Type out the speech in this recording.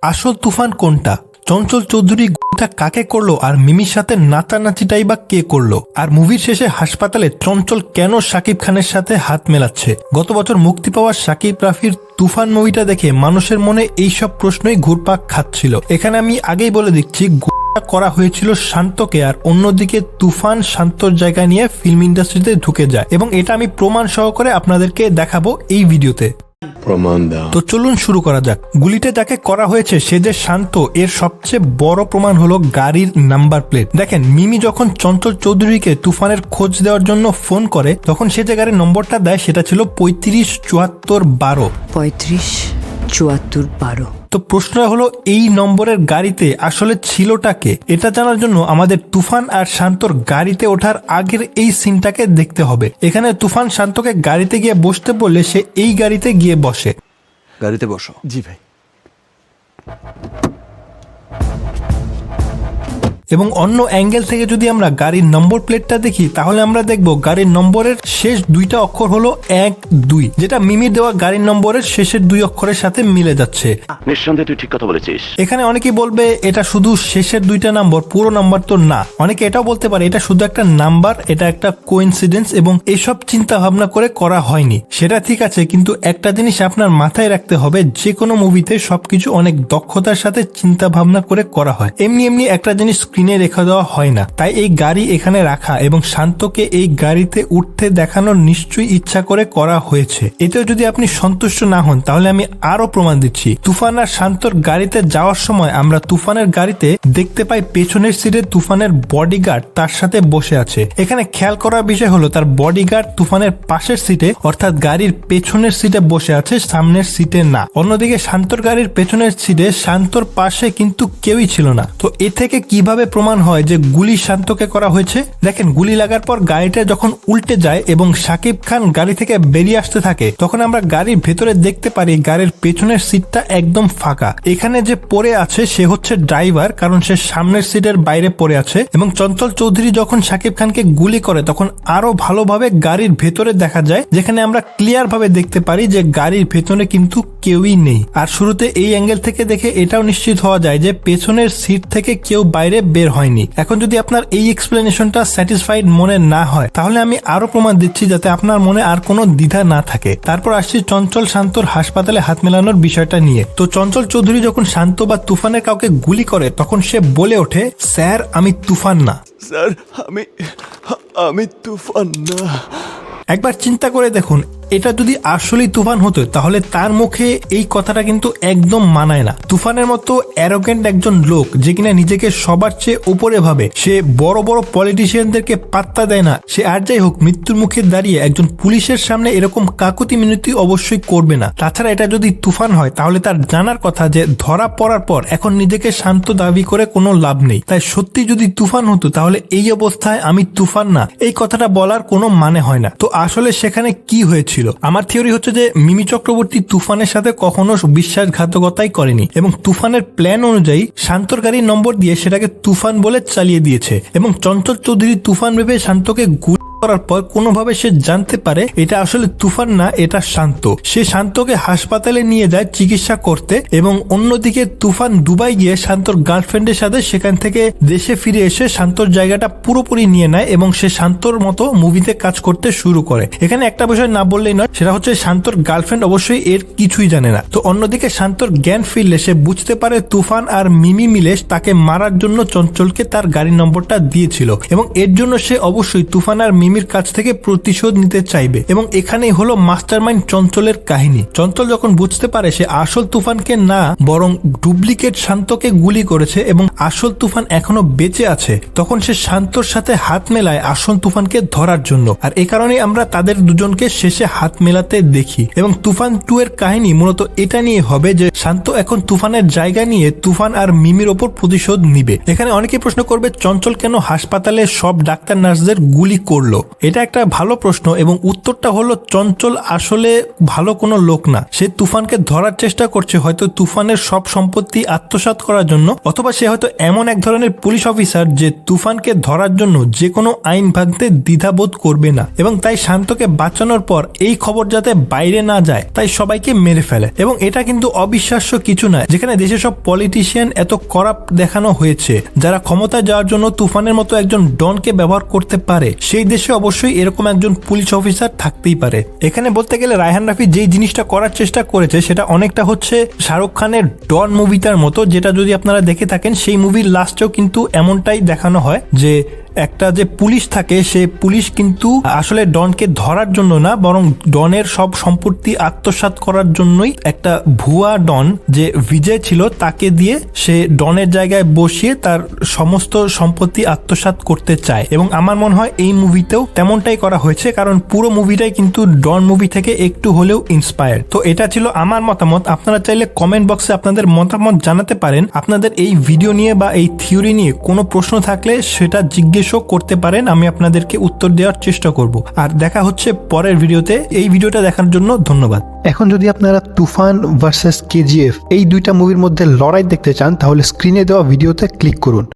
আসল তুফান কোনটা? চঞ্চল চৌধুরী গুলিটা কাকে করলো আর মিমির সাথে নাচানাচিটাই বা কে করলো? আর মুভির শেষে হাসপাতালে চঞ্চল কেন শাকিব খানের সাথে হাত মেলাচ্ছে? গত বছর মুক্তি পাওয়া শাকিব রাফির তুফান মুভিটা দেখে মানুষের মনে এইসব প্রশ্নই ঘুরপাক খাচ্ছিল। এখানে আমি আগেই বলে দিচ্ছি, করা হয়েছিল শান্তকে, আর অন্যদিকে তুফান শান্তর জায়গা নিয়ে ফিল্ম ইন্ডাস্ট্রিতে ঢুকে যায়, এবং এটা আমি প্রমাণ সহকারে আপনাদেরকে দেখাবো এই ভিডিওতে। তো চলুন শুরু করা যাক। গুলিটা যাকে করা হয়েছে সে যে শান্ত, এর সবচেয়ে বড় প্রমাণ হলো গাড়ির নাম্বার প্লেট। দেখেন, মিমি যখন চঞ্চল চৌধুরীকে তুফানের খোঁজ দেওয়ার জন্য ফোন করে, তখন সে যে গাড়ির নম্বরটা দেয় সেটা ছিল 357412। 357412। তো প্রশ্নটা হলো, এই নম্বরের গাড়িতে আসলে ছিলটা কে? এটা জানার জন্য আমাদের তুফান আর শান্তর গাড়িতে ওঠার আগের এই সিনটাকে দেখতে হবে। এখানে তুফান শান্তকে গাড়িতে গিয়ে বসতে বললে সে এই গাড়িতে গিয়ে বসে। গাড়িতে বসো। জি ভাই। এবং অন্য অ্যাঙ্গেল থেকে যদি আমরা গাড়ির নম্বর প্লেটটা দেখি, তাহলে আমরা দেখব গাড়ির নম্বরের শেষ দুইটা অক্ষর হলো 1-2, যেটা মিমির দেওয়া গাড়ির নম্বরের শেষের দুই অক্ষরের সাথে মিলে যাচ্ছে। নিঃসন্দেহে তুই ঠিক কথা বলেছিস। এখানে অনেকেই বলবে এটা শুধু শেষের দুইটা নাম্বার, পুরো নাম্বার তো না। অনেকে এটাও বলতে পারে এটা শুধু একটা নাম্বার, এটা একটা কোইন্সিডেন্স এবং এসব চিন্তা ভাবনা করে করা হয়নি। সেটা ঠিক আছে, কিন্তু একটা জিনিস আপনার মাথায় রাখতে হবে, যে কোনো মুভিতে সবকিছু অনেক দক্ষতার সাথে চিন্তা ভাবনা করে করা হয়। এমনি এমনি একটা জিনিস স্ক্রিনে রেখে দেওয়া হয় না। তাই এই গাড়ি এখানে রাখা এবং শান্তকে এই গাড়িতে উঠতে দেখানোর নিশ্চয়ই ইচ্ছা করে করা হয়েছে। এতেও যদি আপনি সন্তুষ্ট না হন, তাহলে আমি আরো প্রমাণ দিচ্ছি। তুফান আর শান্তর গাড়িতে যাওয়ার সময় আমরা তুফানের গাড়িতে দেখতে পাই পেছনের সিটে তুফানের বডিগার্ড তার সাথে বসে আছে। এখানে খেয়াল করার বিষয় হলো, তার বডিগার্ড তুফানের পাশের সিটে, অর্থাৎ গাড়ির পেছনের সিটে বসে আছে, সামনের সিটে না। অন্যদিকে শান্তর গাড়ির পেছনের সিটে শান্তর পাশে কিন্তু কেউই ছিল না। তো এ থেকে কিভাবে প্রমাণ হয় যে গুলি শান্তকে করা হয়েছে? দেখেন, গুলি লাগার পর গাড়িটা যখন উল্টে যায় এবং শাকিব খান গাড়ি থেকে বেরিয়ে আসতে থাকে, তখন আমরা গাড়ির ভেতরে দেখতে পারি গাড়ির পেছনের সিটটা একদম ফাঁকা। এখানে যে পড়ে আছে সে হচ্ছে ড্রাইভার, কারণ সে সামনের সিটের বাইরে পড়ে আছে। এবং চঞ্চল চৌধুরী যখন শাকিব খানকে গুলি করে, তখন আরো ভালোভাবে গাড়ির ভেতরে দেখা যায়, যেখানে আমরা ক্লিয়ার ভাবে দেখতে পারি যে গাড়ির ভেতরে কিন্তু কেউই নেই। আর শুরুতে এই অ্যাঙ্গেল থেকে দেখে এটাও নিশ্চিত হওয়া যায় যে পেছনের সিট থেকে কেউ বাইরে বের হয়নি। এখন যদি আপনার এই এক্সপ্লেনেশনটা স্যাটিসফাইড মনে না হয়, তাহলে আমি আরো প্রমাণ দিচ্ছি যাতে আপনার মনে আর কোনো দ্বিধা না থাকে। তারপর আসছি চঞ্চল শান্তর হাসপাতালে হাত মেলানোর বিষয়টা নিয়ে। তো চঞ্চল চৌধুরী যখন শান্ত বা তুফানের কাউকে গুলি করে, তখন সে বলে ওঠে, স্যার আমি তুফান না। স্যার আমি তুফান না। একবার চিন্তা করে দেখুন, এটা যদি আসলেই তুফান হতো, তাহলে তার মুখে এই কথাটা কিন্তু একদম মানায় না। তুফানের মতো অ্যারোগেন্ট একজন লোক, যে কিনা নিজেকে সবার চেয়ে উপরে ভাবে, সে বড় বড় পলিটিশিয়ানদেরকে পাত্তা দেয় না, সে আর যাই হোক মৃত্যুর মুখে দাঁড়িয়ে একজন পুলিশের সামনে এরকম কাকুতি মিনতি অবশ্যই করবে না। তাছাড়া এটা যদি তুফান হয়, তাহলে তার জানার কথা যে ধরা পড়ার পর এখন নিজেকে শান্ত দাবি করে কোনো লাভ নেই। তাই সত্যি যদি তুফান হতো, তাহলে এই অবস্থায় আমি তুফান না এই কথাটা বলার কোনো মানে হয় না। তো আসলে সেখানে কি হয়েছে? আমার থিওরি হচ্ছে যে মিমি চক্রবর্তী তুফানের সাথে কখনো বিশ্বাসঘাতকতাই করেনি, এবং তুফানের প্ল্যান অনুযায়ী শান্তর গাড়ির নম্বর দিয়ে সেটাকে তুফান বলে চালিয়ে দিয়েছে। এবং চঞ্চল চৌধুরী তুফান ভেবে শান্তকে করার পর কোনোভাবে সে জানতে পারে এটা আসলে তুফান না, এটা শান্ত। সে শান্তকে হাসপাতালে নিয়ে যায় চিকিৎসা করতে, এবং অন্যদিকে তুফান দুবাই গিয়ে শান্তর গার্লফ্রেন্ডের সাথে সেখান থেকে দেশে ফিরে এসে শান্তর জায়গাটা পুরোপুরি নিয়ে নেয়, এবং সে শান্তর মতো মুভিতে কাজ করতে শুরু করে। এখানে একটা বিষয় না বললেই নয়, সেটা হচ্ছে শান্তর গার্লফ্রেন্ড অবশ্যই এর কিছুই জানে না। তো অন্যদিকে শান্তর জ্ঞান ফিরলে সে বুঝতে পারে তুফান আর মিমি মিলে তাকে মারার জন্য চঞ্চলকে তার গাড়ির নম্বরটা দিয়েছিল, এবং এর জন্য সে অবশ্যই তুফান আর মিমির কাছ থেকে প্রতিশোধ নিতে চাইবে। এবং এখানেই হলো মাস্টারমাইন্ড চঞ্চলের কাহিনী। চঞ্চল যখন বুঝতে পারে সে আসল তুফানকে না, বরং ডুপ্লিকেট শান্তকে গুলি করেছে এবং আসল তুফান এখনো বেঁচে আছে, তখন সে শান্তর সাথে হাত মেলায় আসল তুফানকে ধরার জন্য। আর এ কারণেই আমরা তাদের দুজনকে শেষে হাত মেলাতে দেখি। এবং তুফান 2 এর কাহিনী মূলত এটা নিয়ে হবে যে শান্ত এখন তুফানের জায়গা নিয়ে তুফান আর মিমির ওপর প্রতিশোধ নিবে। এখানে অনেকে প্রশ্ন করবে, চঞ্চল কেন হাসপাতালে সব ডাক্তার নার্সদের গুলি করলো? করলো? এটা একটা ভালো প্রশ্ন এবং উত্তরটা হলো চঞ্চল আসলে ভালো কোনো লোক না। সে তুফানকে ধরার চেষ্টা করছে হয়তো তুফানের সব সম্পত্তি আত্মসাৎ করার জন্য, অথবা সে হয়তো এমন এক ধরনের পুলিশ অফিসার যে তুফানকে ধরার জন্য যে কোনো আইন ভাঙতে দ্বিধাবোধ করবে না, এবং তাই শান্তকে বাঁচানোর পর এই খবর যাতে বাইরে না যায় তাই সবাইকে মেরে ফেলে। এবং এটা কিন্তু অবিশ্বাস্য কিছু নয়, যেখানে দেশের সব পলিটিশিয়ান এত করাপ্ট দেখানো হয়েছে, যারা ক্ষমতায় যাওয়ার জন্য তুফানের মতো একজন ডনকে ব্যবহার করতে পারে, সেই দেশে অবশ্যই এরকম একজন পুলিশ অফিসার থাকতেই পারে। এখানে বলতে গেলে রায়হান রাফি যেই জিনিসটা করার চেষ্টা করেছে সেটা অনেকটা হচ্ছে শাহরুখ খানের ডন মুভিটার মতো, যেটা যদি আপনারা দেখে থাকেন সেই মুভির লাস্টেও কিন্তু এমনটাই দেখানো হয় যে একটা যে পুলিশ থাকে সে পুলিশ কিন্তু আসলে ডনকে ধরার জন্য না, বরং ডনের সব সম্পত্তি আত্মসাৎ করার জন্যই একটা ভুয়া ডন যে বিজয় ছিল তাকে দিয়ে সে ডনের জায়গায় বসিয়ে তার সমস্ত সম্পত্তি আত্মসাৎ করতে চায়। এবং আমার মনে হয় এই মুভিতেও তেমনটাই করা হয়েছে, কারণ পুরো মুভিটাই কিন্তু ডন মুভি থেকে একটু হলেও ইন্সপায়ার। তো এটা ছিল আমার মতামত। আপনারা চাইলে কমেন্ট বক্সে আপনাদের মতামত জানাতে পারেন। আপনাদের এই ভিডিও নিয়ে বা এই থিওরি নিয়ে কোনো প্রশ্ন থাকলে সেটা জিজ্ঞেস করতে পারেন, আমি আপনাদেরকে উত্তর দেওয়ার চেষ্টা করব। আর দেখা হচ্ছে পরের ভিডিওতে। এই ভিডিওটা দেখার জন্য ধন্যবাদ। এখন যদি আপনারা তুফান ভার্সেস কেজিএফ এই দুইটা মুভির মধ্যে লড়াই দেখতে চান তাহলে স্ক্রিনে দেওয়া ভিডিওতে ক্লিক করুন।